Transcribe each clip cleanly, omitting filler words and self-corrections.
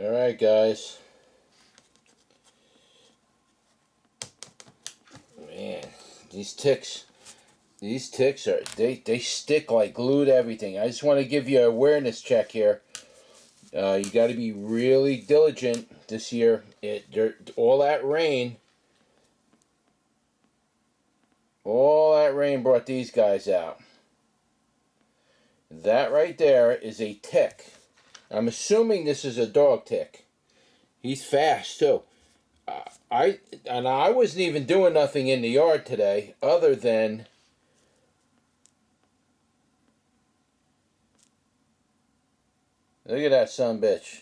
Alright guys. Man, these ticks are, they stick like glue to everything. I just want to give you an awareness check here. You got to be really diligent this year. All that rain brought these guys out. That right there is a tick. I'm assuming this is a dog tick. He's fast too. I wasn't even doing nothing in the yard today other than look at that son bitch.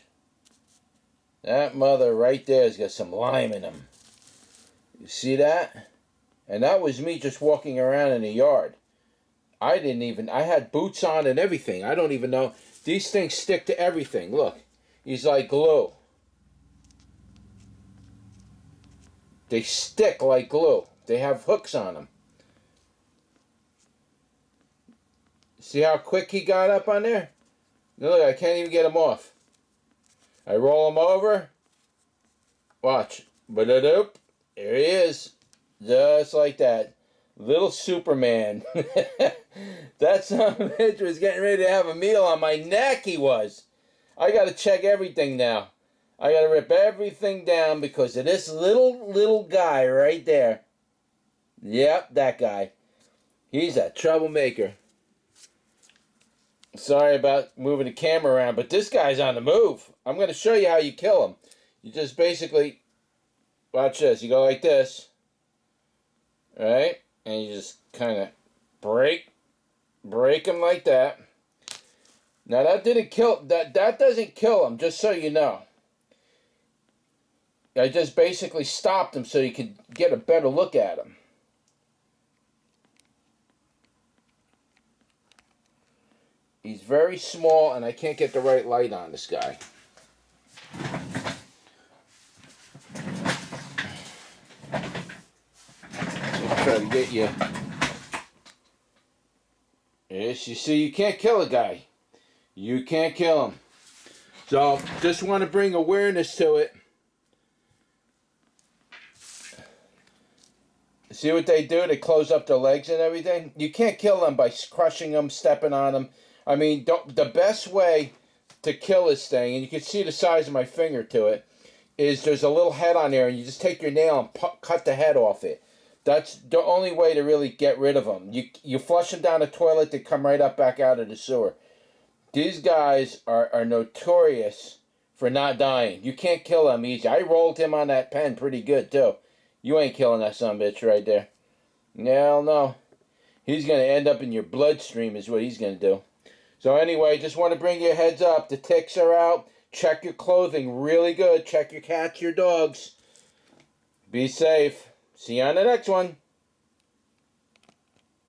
That mother right there has got some lime in him. You see that? And that was me just walking around in the yard. I had boots on and everything. I don't even know. These things stick to everything. Look. He's like glue. They stick like glue. They have hooks on them. See how quick he got up on there? Look, I can't even get him off. I roll him over. Watch. Ba-da-doop. There he is. Just like that. Little Superman. That son of a bitch was getting ready to have a meal on my neck, he was. I got to check everything now. I got to rip everything down because of this little guy right there. Yep, that guy. He's a troublemaker. Sorry about moving the camera around, but this guy's on the move. I'm going to show you how you kill him. You just basically, watch this. You go like this. Right? And you just kind of break him like that. Now that didn't kill, that doesn't kill him, just so you know. I just basically stopped him so you could get a better look at him. He's very small and I can't get the right light on this guy. Try to get you. Yes, you see, you can't kill a guy. You can't kill him. So, just want to bring awareness to it. See what they do? They close up their legs and everything. You can't kill them by crushing them, stepping on them. I mean, the best way to kill this thing, and you can see the size of my finger to it, is there's a little head on there, and you just take your nail and cut the head off it. That's the only way to really get rid of them. You flush them down the toilet, they come right up back out of the sewer. These guys are notorious for not dying. You can't kill them easy. I rolled him on that pen pretty good, too. You ain't killing that son of a bitch right there. Hell no. He's going to end up in your bloodstream is what he's going to do. So anyway, just want to bring you a heads up. The ticks are out. Check your clothing really good. Check your cats, your dogs. Be safe. See you on the next one.